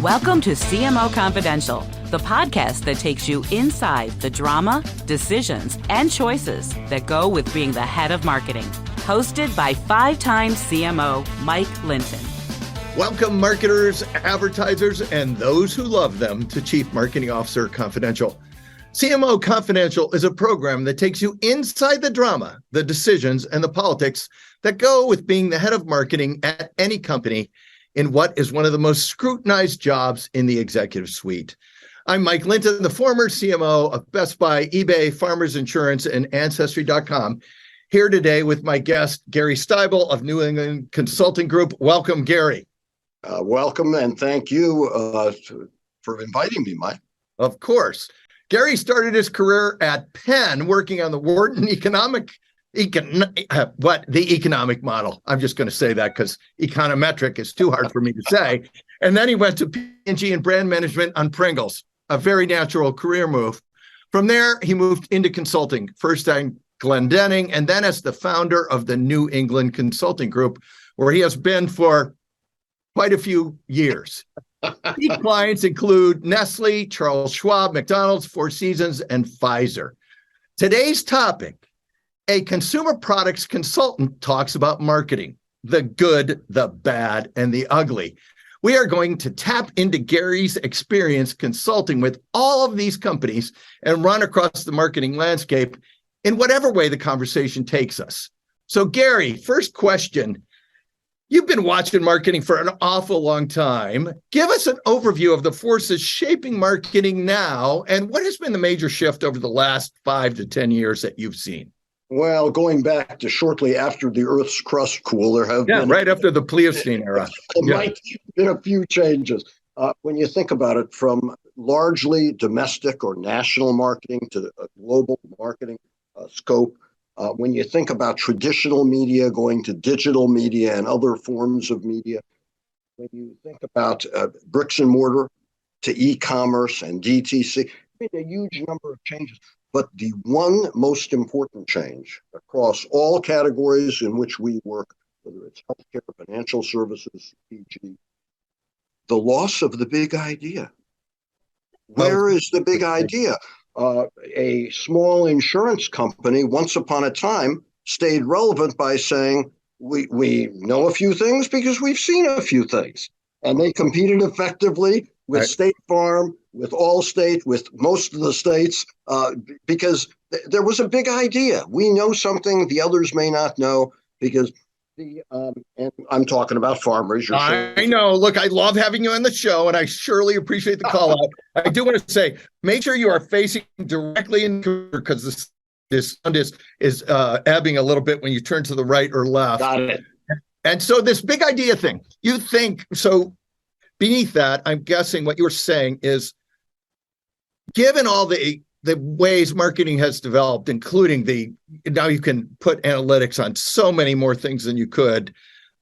Welcome to CMO Confidential, the podcast that takes you inside the drama, decisions, and choices that go with being the head of marketing. Hosted by five-time CMO Mike Linton. Welcome, marketers, advertisers, and those who love them to Chief Marketing Officer Confidential. CMO Confidential is a program that takes you inside the drama, the decisions, and the politics that go with being the head of marketing at any company in what is one of the most scrutinized jobs in the executive suite. I'm Mike Linton, the former CMO of Best Buy, eBay, Farmers Insurance, and Ancestry.com, here today with my guest, Gary Stibel of New England Consulting Group. Welcome, Gary. Welcome, and thank you for inviting me, Mike. Of course. Gary started his career at Penn, working on the Wharton the economic model. I'm just going to say that because econometric is too hard for me to say. And then he went to P&G and brand management on Pringles, a very natural career move. From there, he moved into consulting, first at Glendenning, and then as the founder of the New England Consulting Group, where he has been for quite a few years. Key clients include Nestle, Charles Schwab, McDonald's, Four Seasons, and Pfizer. Today's topic: a consumer products consultant talks about marketing, the good, the bad, and the ugly. We are going to tap into Gary's experience consulting with all of these companies and run across the marketing landscape in whatever way the conversation takes us. So, Gary, first question. You've been watching marketing for an awful long time. Give us an overview of the forces shaping marketing now, and what has been the major shift over the last 5 to 10 years that you've seen? Well, going back to shortly after the Earth's crust cooled, there have been right after the Pleistocene era. Might been a few changes. When you think about it, from largely domestic or national marketing to a global marketing scope. When you think about traditional media going to digital media and other forms of media, when you think about bricks and mortar to e-commerce and DTC, a huge number of changes. But the one most important change across all categories in which we work, whether it's healthcare, financial services, PG, the loss of the big idea. Where is the big idea? A small insurance company, once upon a time, stayed relevant by saying, we know a few things because we've seen a few things. And they competed effectively with State Farm, with Allstate, with most of the states, because there was a big idea. We know something the others may not know, because and I'm talking about farmers. I know. Look, I love having you on the show, and I surely appreciate the call out. I do want to say, make sure you are facing directly in, because this sound is ebbing a little bit when you turn to the right or left. Got it. And so this big idea thing, you think, so beneath that, I'm guessing what you're saying is, given all the ways marketing has developed, including now you can put analytics on so many more things than you could,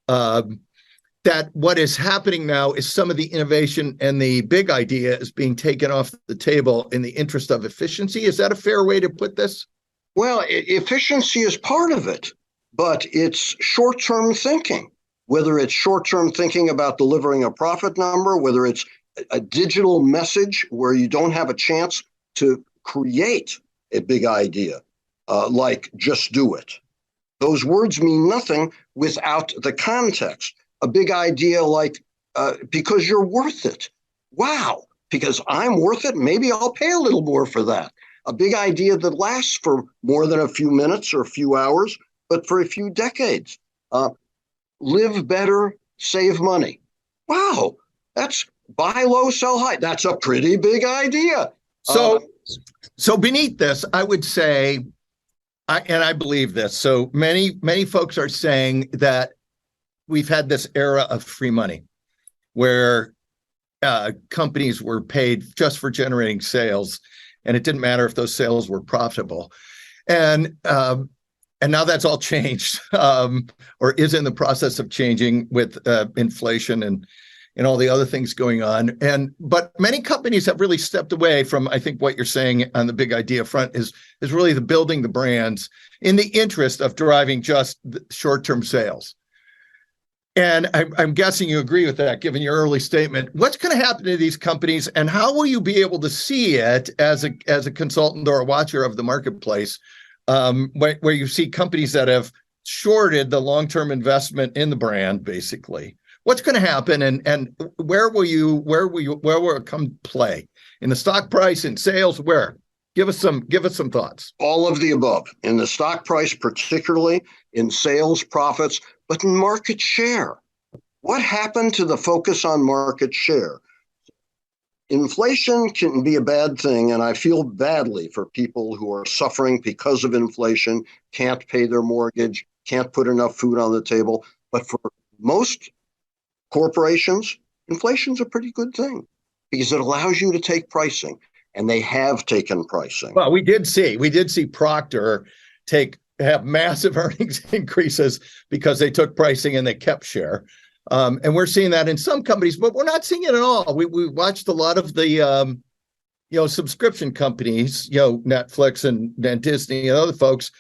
that what is happening now is some of the innovation and the big idea is being taken off the table in the interest of efficiency. Is that a fair way to put this? Well, efficiency is part of it, but it's short-term thinking, whether it's short-term thinking about delivering a profit number, whether it's a digital message where you don't have a chance to create a big idea, like just do it. Those words mean nothing without the context. A big idea like, because you're worth it. Wow, because I'm worth it, maybe I'll pay a little more for that. A big idea that lasts for more than a few minutes or a few hours, but for a few decades. Live better, save money. Wow, that's buy low, sell high. That's a pretty big idea. So beneath this, I would say, and I believe this, so many folks are saying that we've had this era of free money where companies were paid just for generating sales, and it didn't matter if those sales were profitable. And now that's all changed, or is in the process of changing with inflation and all the other things going on. But many companies have really stepped away from, I think what you're saying on the big idea front is really the building the brands in the interest of driving just short-term sales. And I'm guessing you agree with that, given your early statement. What's going to happen to these companies, and how will you be able to see it as a consultant or a watcher of the marketplace, where you see companies that have shorted the long-term investment in the brand, basically? What's going to happen, and where will it come play? In the stock price, in sales, where? Give us some thoughts. All of the above. In the stock price, particularly in sales, profits, but in market share. What happened to the focus on market share? Inflation can be a bad thing, and I feel badly for people who are suffering because of inflation, can't pay their mortgage, can't put enough food on the table. But for most corporations, inflation's a pretty good thing because it allows you to take pricing. And they have taken pricing. Well, we did see Procter have massive earnings increases because they took pricing and they kept share. And we're seeing that in some companies, but we're not seeing it at all. We watched a lot of the subscription companies, Netflix and Disney and other folks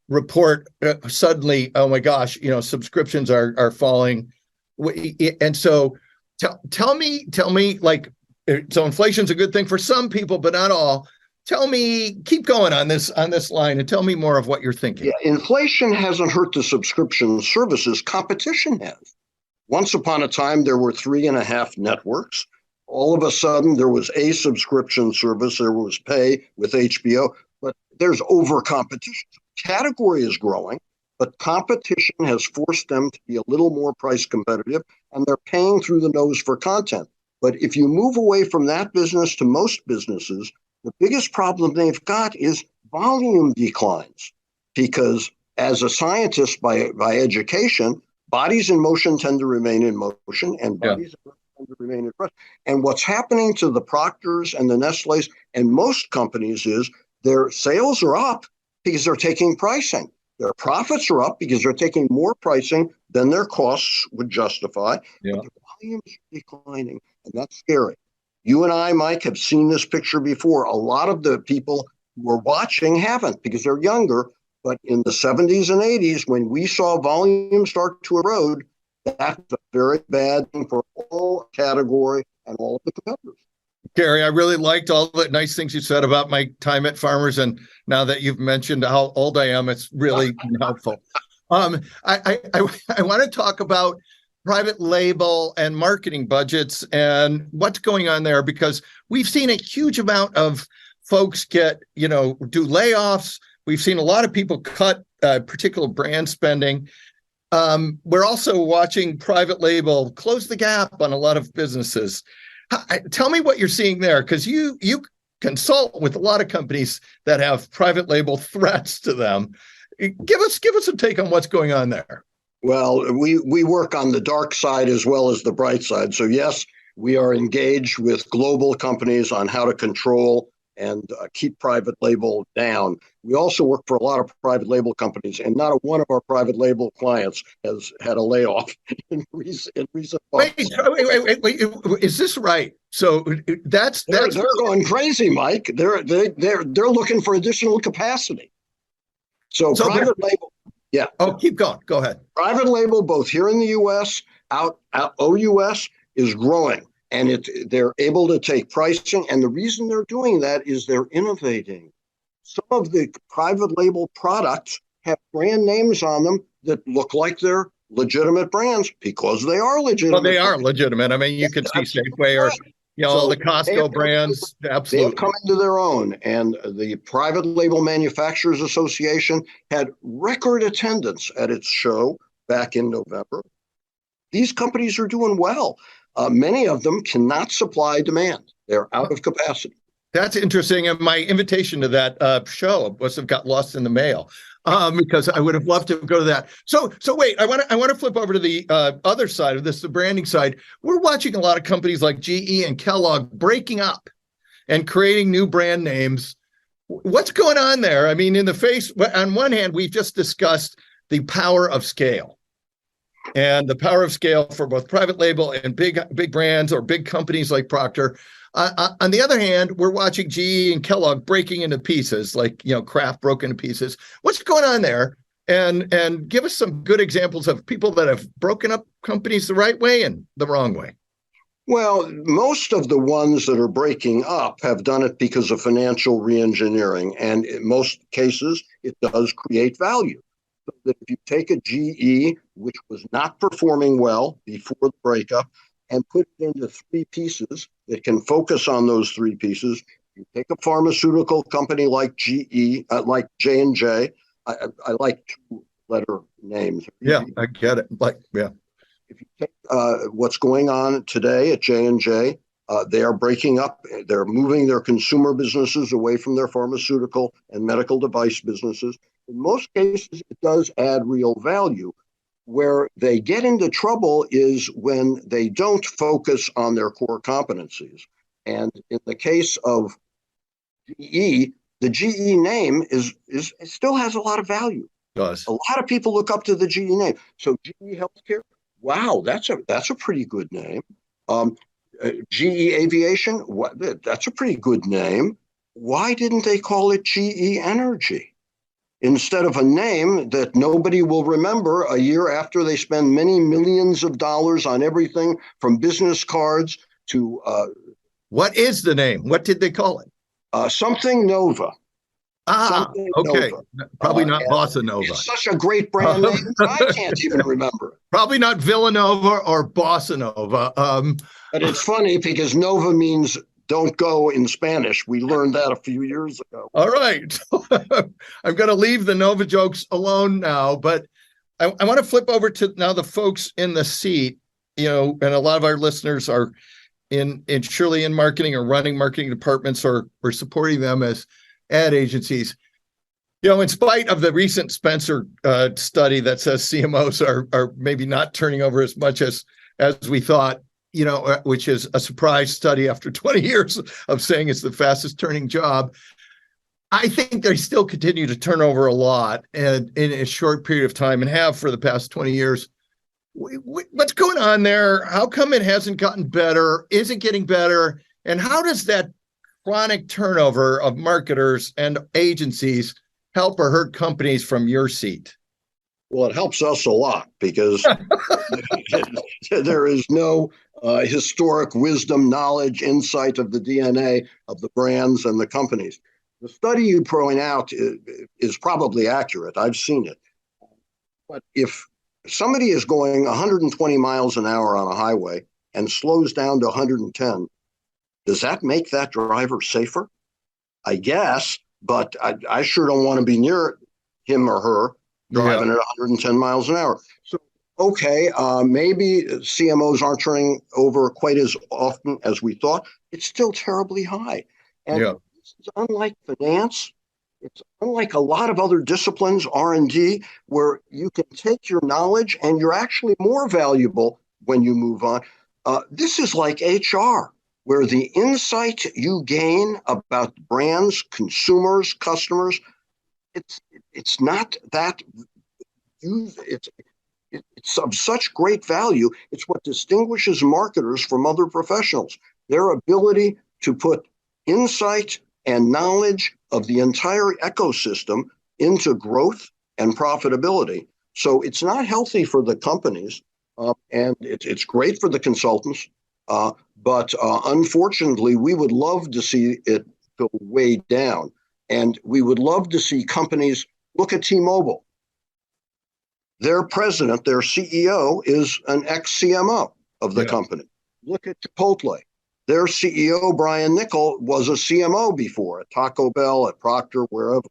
report suddenly, oh my gosh, subscriptions are falling. And so tell me, like, so inflation's a good thing for some people, but not all. Tell me, keep going on this line and tell me more of what you're thinking. Yeah, inflation hasn't hurt the subscription services. Competition has. Once upon a time, there were 3.5 networks. All of a sudden, there was a subscription service. There was pay with HBO, but there's over competition. Category is growing, but competition has forced them to be a little more price competitive, and they're paying through the nose for content. But if you move away from that business to most businesses, the biggest problem they've got is volume declines. Because as a scientist by education, bodies in motion tend to remain in motion, and bodies tend to remain in rest. And what's happening to the Procters and the Nestlés and most companies is their sales are up because they're taking pricing. Their profits are up because they're taking more pricing than their costs would justify. Yeah. But their volumes are declining, and that's scary. You and I, Mike, have seen this picture before. A lot of the people who are watching haven't because they're younger. But in the 70s and 80s, when we saw volume start to erode, that's a very bad thing for all category and all of the competitors. Gary, I really liked all the nice things you said about my time at Farmers. And now that you've mentioned how old I am, it's really helpful. I want to talk about private label and marketing budgets and what's going on there, because we've seen a huge amount of folks do layoffs. We've seen a lot of people cut particular brand spending. We're also watching private label close the gap on a lot of businesses. Tell me what you're seeing there, because you consult with a lot of companies that have private label threats to them. Give us a take on what's going on there. Well, we work on the dark side as well as the bright side. So yes, we are engaged with global companies on how to control and keep private label down. We also work for a lot of private label companies, and not one of our private label clients has had a layoff in recent months. Wait, is this right? So they're going crazy, Mike. They're looking for additional capacity. So private label. Yeah. Oh, keep going. Go ahead. Private label, both here in the U.S., out OUS, is growing, and they're able to take pricing. And the reason they're doing that is they're innovating. Some of the private label products have brand names on them that look like they're legitimate brands because they are legitimate. Well, they are legitimate. I mean, you can see Safeway or all the Costco brands. Absolutely. They've come into their own. And the Private Label Manufacturers Association had record attendance at its show back in November. These companies are doing well. Many of them cannot supply demand. They're out of capacity. That's interesting. And my invitation to that show must have got lost in the mail because I would have loved to go to that. So wait, I want to flip over to the other side of this, the branding side. We're watching a lot of companies like GE and Kellogg breaking up and creating new brand names. What's going on there? I mean, on one hand, we've just discussed the power of scale. And the power of scale for both private label and big brands or big companies like Procter. On the other hand, we're watching GE and Kellogg breaking into pieces, like Kraft broke into pieces. What's going on there? and give us some good examples of people that have broken up companies the right way and the wrong way. Well, most of the ones that are breaking up have done it because of financial reengineering. And in most cases, it does create value. So that if you take a GE, which was not performing well before the breakup, and put it into three pieces that can focus on those three pieces, you take a pharmaceutical company like GE, like J&J. I like two-letter names. Yeah, I get it. If you take what's going on today at J&J, they are breaking up. They're moving their consumer businesses away from their pharmaceutical and medical device businesses. In most cases, it does add real value. Where they get into trouble is when they don't focus on their core competencies. And in the case of GE, the GE name is it still has a lot of value. It does. A lot of people look up to the GE name. So GE Healthcare, wow, that's a pretty good name. GE Aviation, that's a pretty good name. Why didn't they call it GE Energy instead of a name that nobody will remember a year after they spend many millions of dollars on everything from business cards to what is the name? What did they call it? Something Nova. Something okay. Nova. Probably not Bossa Nova. It's such a great brand name that I can't even remember. Probably not Villanova or Bossa Nova. But it's funny because Nova means don't go in Spanish. We learned that a few years ago. All right. I'm going to leave the Nova jokes alone now, but I want to flip over to now the folks in the seat, and a lot of our listeners are surely in marketing or running marketing departments or supporting them as ad agencies. In spite of the recent Spencer study that says CMOs are maybe not turning over as much as we thought, which is a surprise study after 20 years of saying it's the fastest turning job. I think they still continue to turn over a lot and in a short period of time and have for the past 20 years. What's going on there? How come it hasn't gotten better? Is it getting better? And how does that chronic turnover of marketers and agencies help or hurt companies from your seat? Well, it helps us a lot because there is no historic wisdom, knowledge, insight of the DNA of the brands and the companies. The study you point out is probably accurate. I've seen it. But if somebody is going 120 miles an hour on a highway and slows down to 110, does that make that driver safer? I guess, but I sure don't want to be near him or her driving at 110 miles an hour. So, okay, maybe CMOs aren't turning over quite as often as we thought. It's still terribly high. And this is unlike finance. It's unlike a lot of other disciplines, R&D, where you can take your knowledge and you're actually more valuable when you move on. This is like HR, where the insight you gain about brands, consumers, customers, it's not that it's of such great value. It's what distinguishes marketers from other professionals. Their ability to put insight and knowledge of the entire ecosystem into growth and profitability. So it's not healthy for the companies, and it's great for the consultants. But unfortunately, we would love to see it go way down. And we would love to see companies look at T-Mobile. Their president, their CEO, is an ex-CMO of the company. Look at Chipotle. Their CEO, Brian Niccol, was a CMO before at Taco Bell, at Procter, wherever.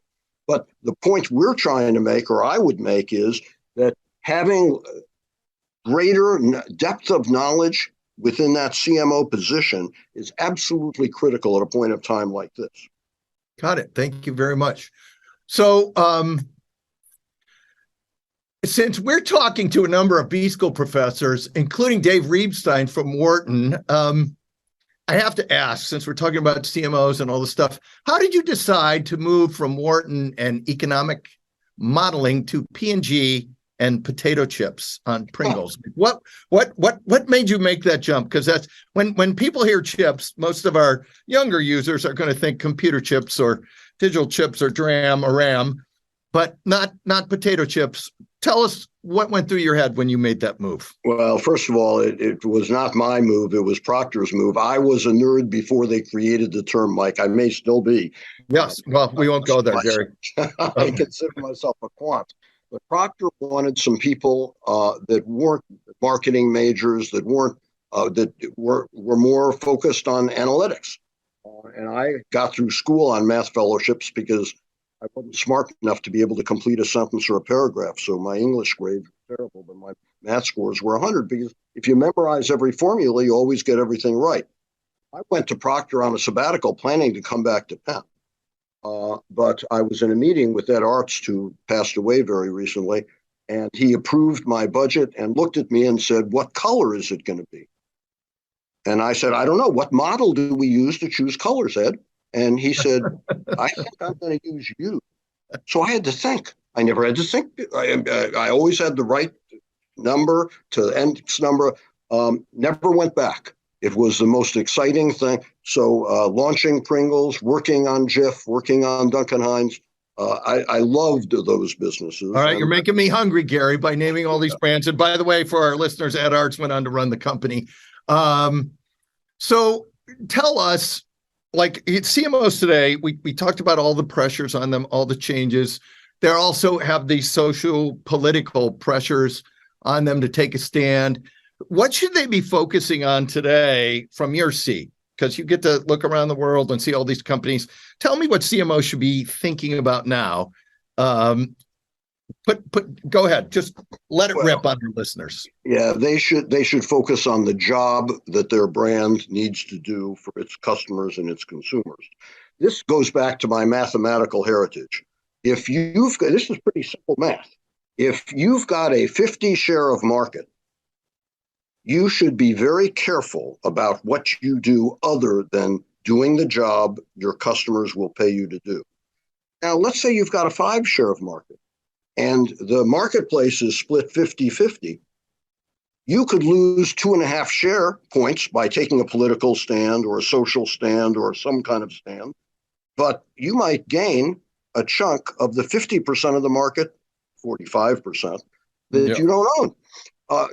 But the point we're trying to make, or I would make, is that having greater depth of knowledge within that CMO position is absolutely critical at a point of time like this. Got it. Thank you very much. So, since we're talking to a number of B School professors, including Dave Reibstein from Wharton, I have to ask, since we're talking about CMOs and all this stuff, how did you decide to move from Wharton and economic modeling to P&G and potato chips on Pringles? What made you make that jump? Because that's when people hear chips, most of our younger users are going to think computer chips or digital chips or DRAM or RAM. but not potato chips. Tell us what went through your head when you made that move. Well, first of all, it was not my move. It was Procter's move. I was a nerd before they created the term, Mike. I may still be. Yes. Well, we won't go there, Gary. I consider myself a quant. But Procter wanted some people that weren't marketing majors, that weren't that were more focused on analytics. And I got through school on math fellowships because I wasn't smart enough to be able to complete a sentence or a paragraph. So my English grades were terrible, but my math scores were 100 because if you memorize every formula, you always get everything right. I went to Procter on a sabbatical planning to come back to Penn. But I was in a meeting with Ed Arzt, who passed away very recently, and he approved my budget and looked at me and said, "What color is it going to be?" And I said, "I don't know. What model do we use to choose colors, Ed?" And he said, "I think I'm going to use you." So I had to think. I never had to think. I always had the right number to X number. Never went back. It was the most exciting thing. So launching Pringles, working on Jif, working on Duncan Hines. I loved those businesses. All right, you're making me hungry, Gary, by naming all these brands. And by the way, for our listeners, Ed Arzt went on to run the company. So tell us, like CMOs today, we talked about all the pressures on them, all the changes. They also have these social political pressures on them to take a stand. What should they be focusing on today from your seat? Because you get to look around the world and see all these companies. Tell me what CMO should be thinking about now. Go ahead. Just let it rip on your listeners. Yeah, they should focus on the job that their brand needs to do for its customers and its consumers. This goes back to my mathematical heritage. This is pretty simple math. If you've got a 50 share of market, you should be very careful about what you do other than doing the job your customers will pay you to do. Now, let's say you've got a 5 share of market and the marketplace is split 50-50. You could lose 2.5 share points by taking a political stand or a social stand or some kind of stand, but you might gain a chunk of the 50% of the market, 45%, that you don't own.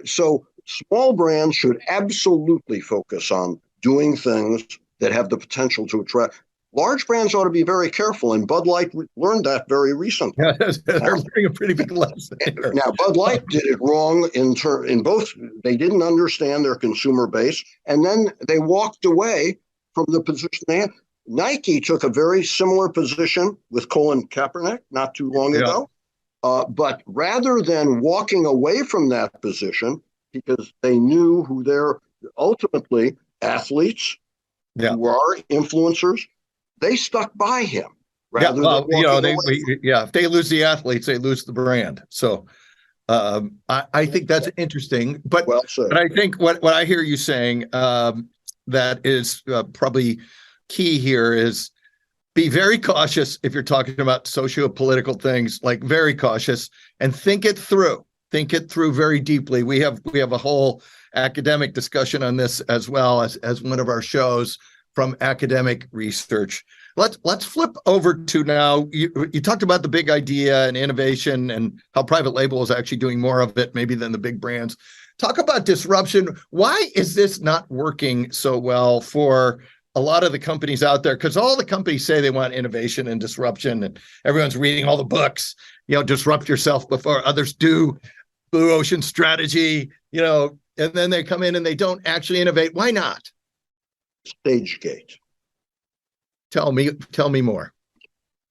So small brands should absolutely focus on doing things that have the potential to attract. Large brands ought to be very careful, and Bud Light learned that very recently. Yeah, they're learning a pretty big lesson here. Now, Bud Light did it wrong in both. They didn't understand their consumer base, and then they walked away from the position they had. Nike took a very similar position with Colin Kaepernick not too long ago. But rather than walking away from that position, because they knew who they're ultimately athletes, who are influencers, they stuck by him. If they lose the athletes, they lose the brand. So I think that's interesting. But I think what I hear you saying that is probably key here is be very cautious if you're talking about socio-political things, like very cautious, and think it through. Think it through very deeply. We have a whole academic discussion on this as well as one of our shows from academic research. Let's flip over to now. You talked about the big idea and innovation and how private label is actually doing more of it maybe than the big brands. Talk about disruption. Why is this not working so well for a lot of the companies out there? Because all the companies say they want innovation and disruption, and everyone's reading all the books, disrupt yourself before others do, blue ocean strategy, and then they come in and they don't actually innovate. Why not? Stage gate. Tell me more.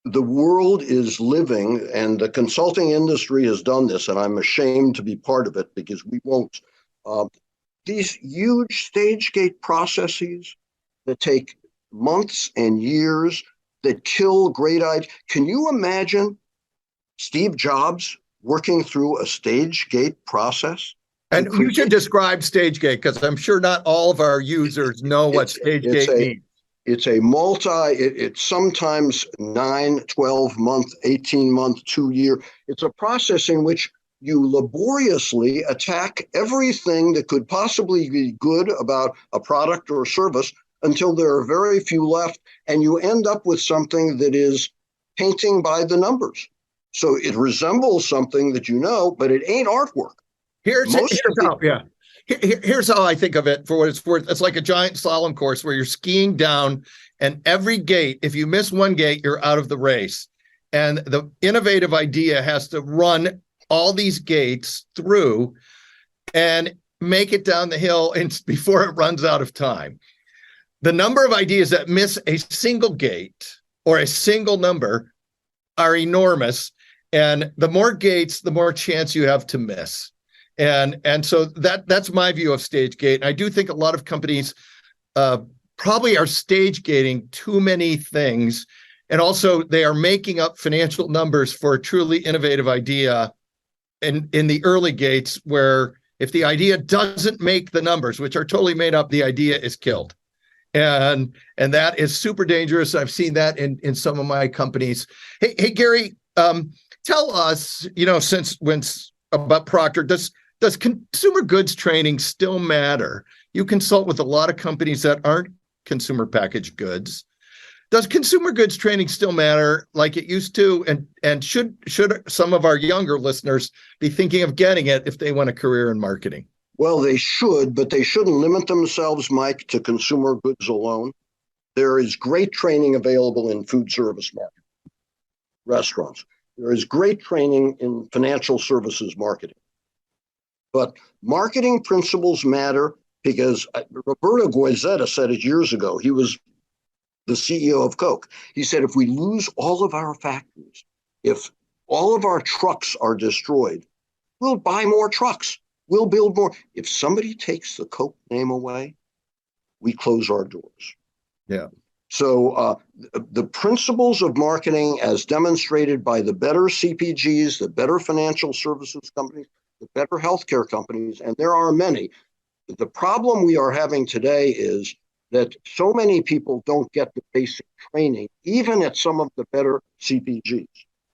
The world is living, and the consulting industry has done this, and I'm ashamed to be part of it because we won't. These huge stage gate processes that take months and years, that kill great ideas. Can you imagine Steve Jobs working through a stage gate process? And you should describe stage gate, because I'm sure not all of our users know what stage gate means. It's it's sometimes 9, 12 month, 18 month, 2 year. It's a process in which you laboriously attack everything that could possibly be good about a product or service until there are very few left, and you end up with something that is painting by the numbers. So it resembles something that you know, but it ain't artwork. Here's how, yeah. Here's how I think of it for what it's worth. It's like a giant slalom course where you're skiing down, and every gate, if you miss one gate, you're out of the race. And the innovative idea has to run all these gates through and make it down the hill before it runs out of time. The number of ideas that miss a single gate or a single number are enormous. And the more gates, the more chance you have to miss. And so that's my view of stage gate. And I do think a lot of companies probably are stage gating too many things. And also they are making up financial numbers for a truly innovative idea in the early gates, where if the idea doesn't make the numbers, which are totally made up, the idea is killed. And that is super dangerous. I've seen that in some of my companies. Hey Gary, tell us, about Procter, does consumer goods training still matter? You consult with a lot of companies that aren't consumer packaged goods. Does consumer goods training still matter like it used to? And should some of our younger listeners be thinking of getting it if they want a career in marketing? Well, they should, but they shouldn't limit themselves, Mike, to consumer goods alone. There is great training available in food service marketing, restaurants. There is great training in financial services marketing. But marketing principles matter because Roberto Goizueta said it years ago. He was the CEO of Coke. He said, if we lose all of our factories, if all of our trucks are destroyed, we'll buy more trucks. We'll build more. If somebody takes the Coke name away, we close our doors. Yeah. So the principles of marketing, as demonstrated by the better CPGs, the better financial services companies, the better healthcare companies, and there are many. The problem we are having today is that so many people don't get the basic training, even at some of the better CPGs.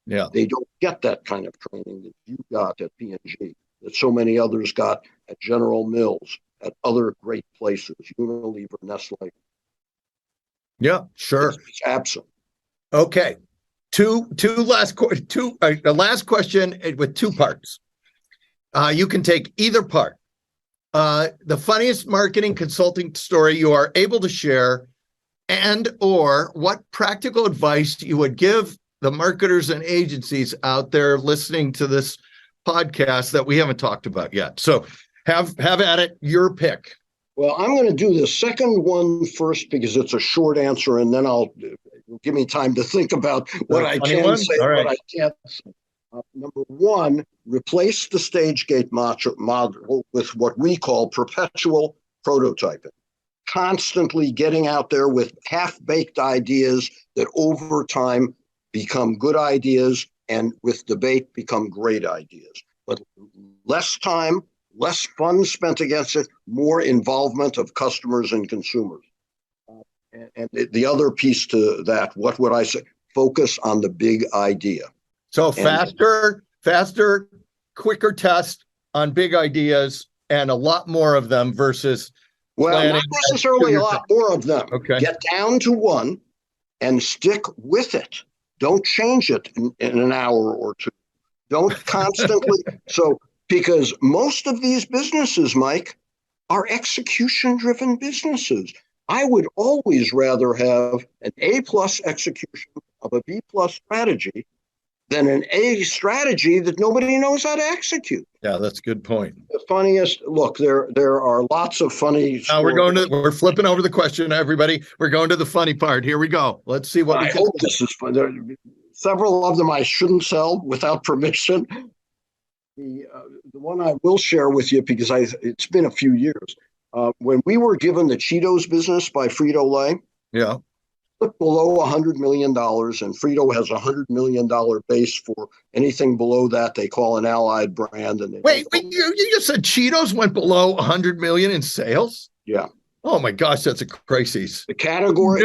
Yeah. They don't get that kind of training that you got at P&G, that so many others got at General Mills, at other great places, Unilever, Nestle. Yeah, sure. It's absent. Okay. The last question with two parts. You can take either part. The funniest marketing consulting story you are able to share, and or what practical advice you would give the marketers and agencies out there listening to this podcast that we haven't talked about yet. So have at it, your pick. Well, I'm going to do the second one first because it's a short answer, and then give me time to think about what I can say and what I can't say. Number one, replace the stage gate model with what we call perpetual prototyping. Constantly getting out there with half-baked ideas that over time become good ideas and with debate become great ideas. But less time, less funds spent against it, more involvement of customers and consumers. And the other piece to that, what would I say? Focus on the big idea. So faster, quicker test on big ideas and a lot more of them versus not necessarily a lot more of them. Okay. Get down to one and stick with it. Don't change it in an hour or two. Don't constantly. Because most of these businesses, Mike, are execution-driven businesses. I would always rather have an A+ execution of a B+ strategy than an A strategy that nobody knows how to execute. Yeah, that's a good point. The funniest, look, there are lots of funny. Now we're flipping over the question, everybody. We're going to the funny part. Here we go. Let's see what I hope this is fun. Several of them I shouldn't sell without permission. The one I will share with you, because it's been a few years, when we were given the Cheetos business by Frito-Lay, yeah, below $100 million, and Frito has a $100 million base for anything below that they call an allied brand. And wait, you just said Cheetos went below $100 million in sales? Yeah. Oh my gosh, that's a crisis. The category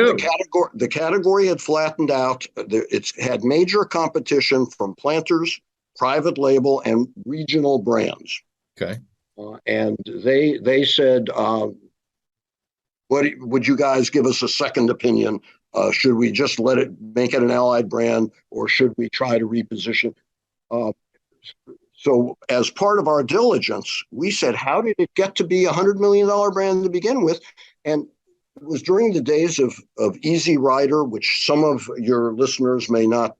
had flattened out. It's had major competition from Planters, private label, and regional brands. Okay. And they said, "What would you guys give us a second opinion Should we just make it an allied brand, or should we try to reposition? So as part of our diligence, we said, how did it get to be a $100 million brand to begin with? And it was during the days of Easy Rider, which some of your listeners may not.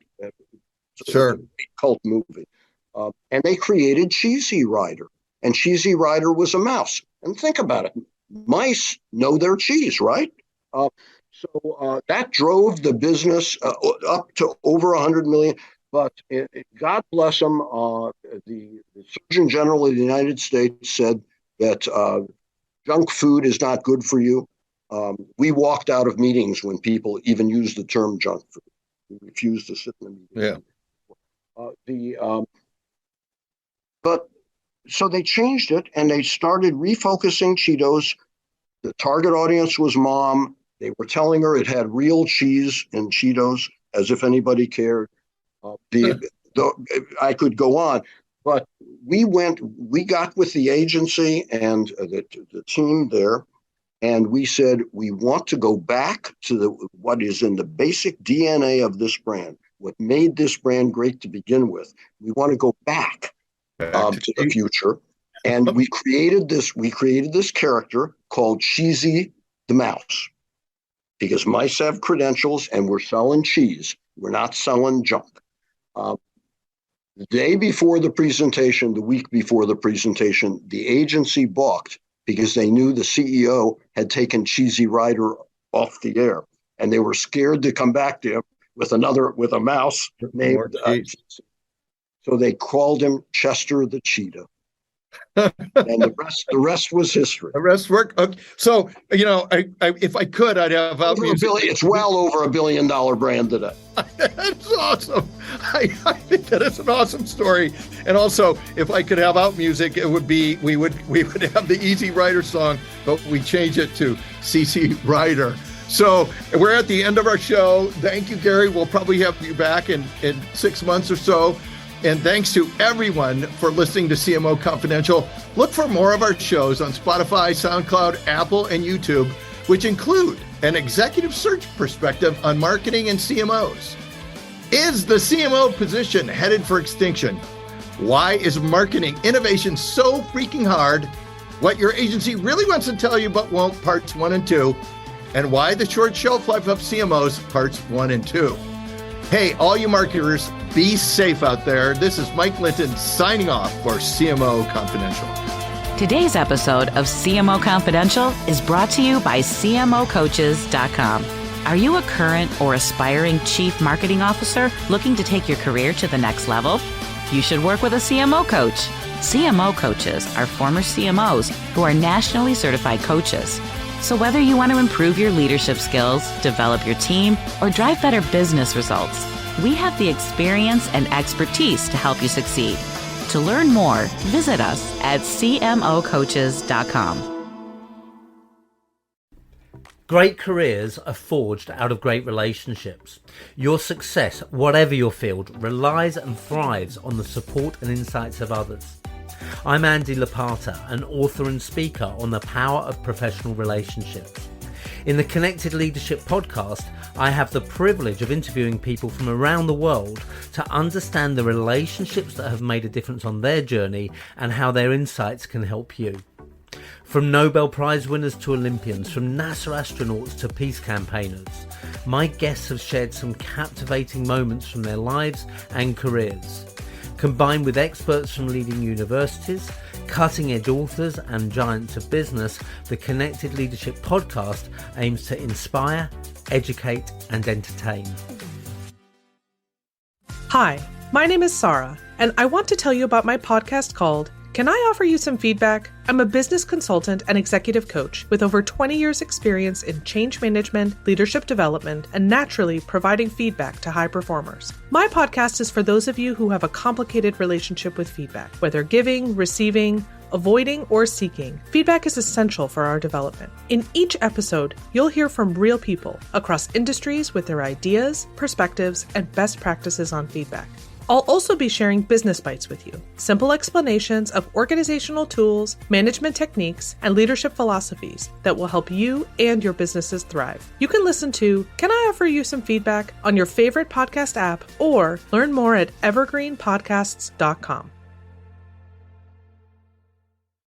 Sure. Cult movie. And they created Cheesy Rider. And Cheesy Rider was a mouse. And think about it. Mice know their cheese, right? So that drove the business up to over 100 million. But God bless them, the Surgeon General of the United States said that junk food is not good for you. We walked out of meetings when people even used the term junk food. We refused to sit in the meeting. Yeah. But so they changed it, and they started refocusing Cheetos. The target audience was mom. They were telling her it had real cheese in Cheetos, as if anybody cared. I could go on, but we got with the agency and the team there, and we said, we want to go back to what is in the basic DNA of this brand, what made this brand great to begin with. We want to go back to the future. And we created this character called Cheesy the Mouse, because mice have credentials and we're selling cheese. We're not selling junk. The day before the presentation, the week before the presentation, the agency balked because they knew the CEO had taken Cheesy Rider off the air, and they were scared to come back to him with a mouse named. So they called him Chester the Cheetah. And the rest was history. The rest work. Okay. So, if I could, I'd have out music. It's well over $1 billion brand today. That's awesome. I think that is an awesome story. And also, if I could have out music, it would be we would have the Easy Rider song, but we change it to CC Rider. So we're at the end of our show. Thank you, Gary. We'll probably have you back in 6 months or so. And thanks to everyone for listening to CMO Confidential. Look for more of our shows on Spotify, SoundCloud, Apple, and YouTube, which include an executive search perspective on marketing and CMOs. Is the CMO position headed for extinction? Why is marketing innovation so freaking hard? What your agency really wants to tell you but won't, parts 1 and 2. And why the short shelf life of CMOs, parts 1 and 2. Hey, all you marketers, be safe out there. This is Mike Linton signing off for CMO Confidential. Today's episode of CMO Confidential is brought to you by CMOcoaches.com. Are you a current or aspiring chief marketing officer looking to take your career to the next level? You should work with a CMO coach. CMO coaches are former CMOs who are nationally certified coaches. So whether you want to improve your leadership skills, develop your team, or drive better business results, we have the experience and expertise to help you succeed. To learn more, visit us at CMOcoaches.com. Great careers are forged out of great relationships. Your success, whatever your field, relies and thrives on the support and insights of others. I'm Andy Lapata, an author and speaker on the power of professional relationships. In the Connected Leadership podcast, I have the privilege of interviewing people from around the world to understand the relationships that have made a difference on their journey and how their insights can help you. From Nobel Prize winners to Olympians, from NASA astronauts to peace campaigners, my guests have shared some captivating moments from their lives and careers. Combined with experts from leading universities, cutting-edge authors and giants of business, the Connected Leadership podcast aims to inspire, educate and entertain. Hi, my name is Sarah, and I want to tell you about my podcast called Can I Offer You Some Feedback? I'm a business consultant and executive coach with over 20 years experience in change management, leadership development, and naturally providing feedback to high performers. My podcast is for those of you who have a complicated relationship with feedback, whether giving, receiving, avoiding, or seeking. Feedback is essential for our development. In each episode, you'll hear from real people across industries with their ideas, perspectives, and best practices on feedback. I'll also be sharing business bites with you, simple explanations of organizational tools, management techniques, and leadership philosophies that will help you and your businesses thrive. You can listen to Can I Offer You Some Feedback on your favorite podcast app or learn more at evergreenpodcasts.com.